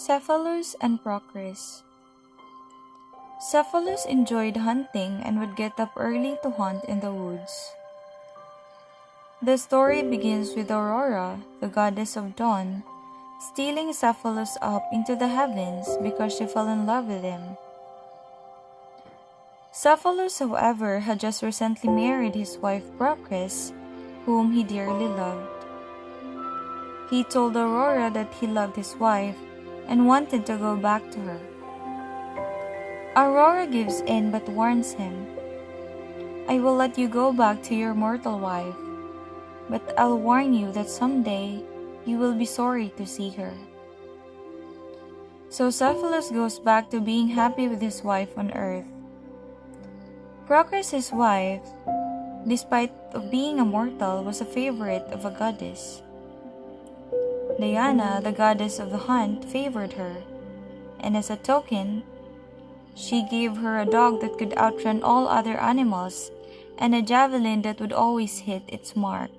Cephalus and Procris. Cephalus enjoyed hunting and would get up early to hunt in the woods. The story begins with Aurora, the goddess of dawn, stealing Cephalus up into the heavens because she fell in love with him. Cephalus, however, had just recently married his wife Procris, whom he dearly loved. He told Aurora that he loved his wife and wanted to go back to her. Aurora gives in but warns him, "I will let you go back to your mortal wife, but I'll warn you that someday you will be sorry to see her." So Cephalus goes back to being happy with his wife on earth. Procris, his wife, despite of being a mortal, was a favorite of a goddess. Diana, the goddess of the hunt, favored her, and as a token, she gave her a dog that could outrun all other animals and a javelin that would always hit its mark.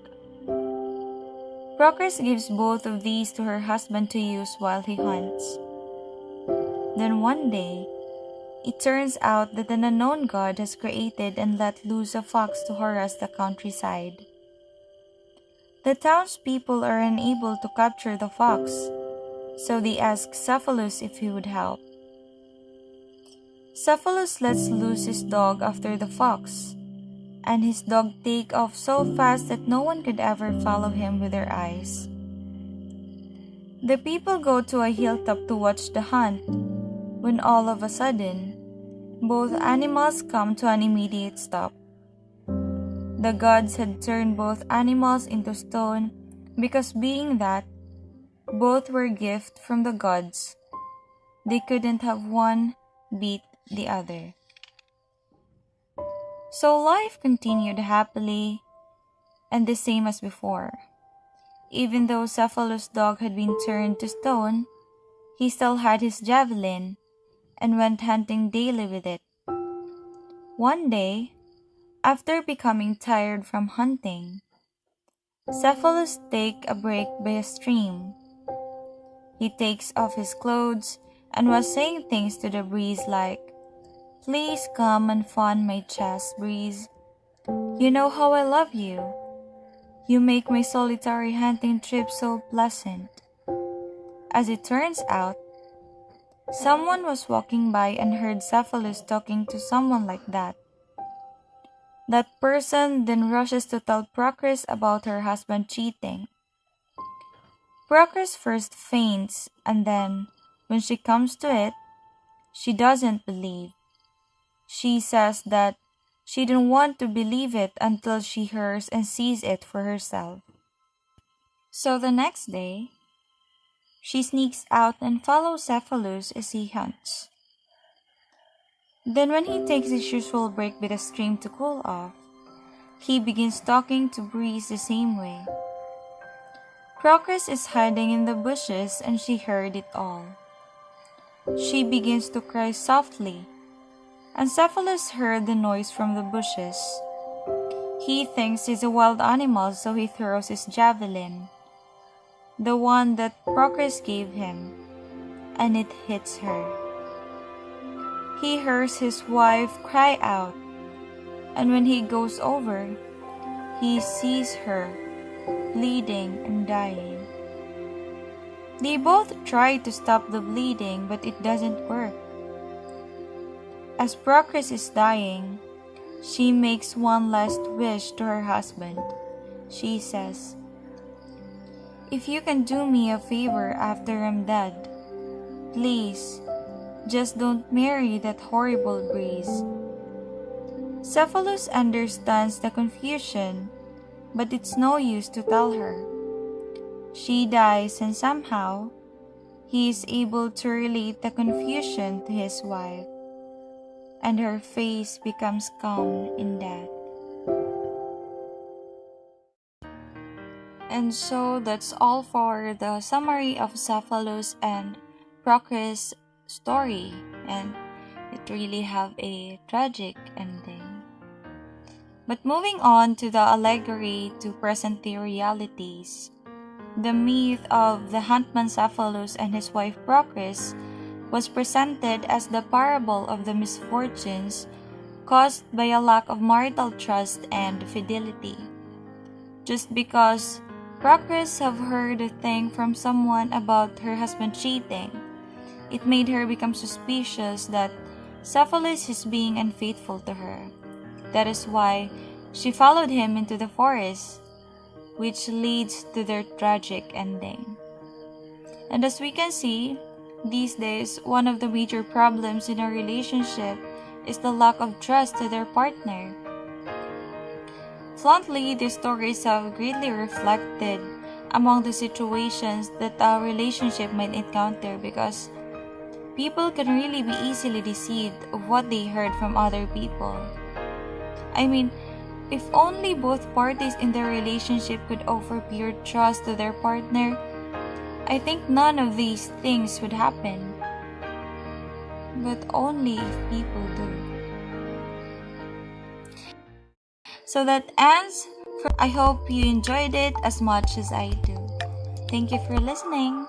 Procris gives both of these to her husband to use while he hunts. Then one day, it turns out that an unknown god has created and let loose a fox to harass the countryside. The townspeople are unable to capture the fox, so they ask Cephalus if he would help. Cephalus lets loose his dog after the fox, and his dog takes off so fast that no one could ever follow him with their eyes. The people go to a hilltop to watch the hunt, when all of a sudden, both animals come to an immediate stop. The gods had turned both animals into stone because, being that both were gifts from the gods, they couldn't have one beat the other. So life continued happily and the same as before. Even though Cephalus' dog had been turned to stone, he still had his javelin and went hunting daily with it. One day, after becoming tired from hunting, Cephalus takes a break by a stream. He takes off his clothes and was saying things to the breeze like, "Please come and fan my chest, breeze. You know how I love you. You make my solitary hunting trip so pleasant." As it turns out, someone was walking by and heard Cephalus talking to someone like that. That person then rushes to tell Procris about her husband cheating. Procris first faints, and then, when she comes to it, she doesn't believe. She says that she didn't want to believe it until she hears and sees it for herself. So the next day, she sneaks out and follows Cephalus as he hunts. Then when he takes his usual break by the stream to cool off, he begins talking to Breeze the same way. Procris is hiding in the bushes and she heard it all. She begins to cry softly, and Cephalus heard the noise from the bushes. He thinks he's a wild animal, so he throws his javelin, the one that Procris gave him, and it hits her. He hears his wife cry out, and when he goes over, he sees her bleeding and dying. They both try to stop the bleeding, but it doesn't work. As Procris is dying, she makes one last wish to her husband. She says, "If you can do me a favor after I'm dead, please, just don't marry that horrible Breeze." Cephalus understands the confusion, but it's no use to tell her. She dies, and somehow, he is able to relate the confusion to his wife, and her face becomes calm in death. And so that's all for the summary of Cephalus and Procris story, and it really have a tragic ending. But moving on to the allegory to present day realities, The myth of the huntman Cephalus and his wife Procris was presented as the parable of the misfortunes caused by a lack of marital trust and fidelity. Just because Procris have heard a thing from someone about her husband cheating, it made her become suspicious that Cephalus is being unfaithful to her. That is why she followed him into the forest, which leads to their tragic ending. And as we can see, these days, one of the major problems in a relationship is the lack of trust to their partner. Bluntly, these stories have greatly reflected among the situations that a relationship might encounter because people can really be easily deceived of what they heard from other people. I mean, if only both parties in their relationship could offer pure trust to their partner, I think none of these things would happen. But only if people do. So that ends. I hope you enjoyed it as much as I do. Thank you for listening.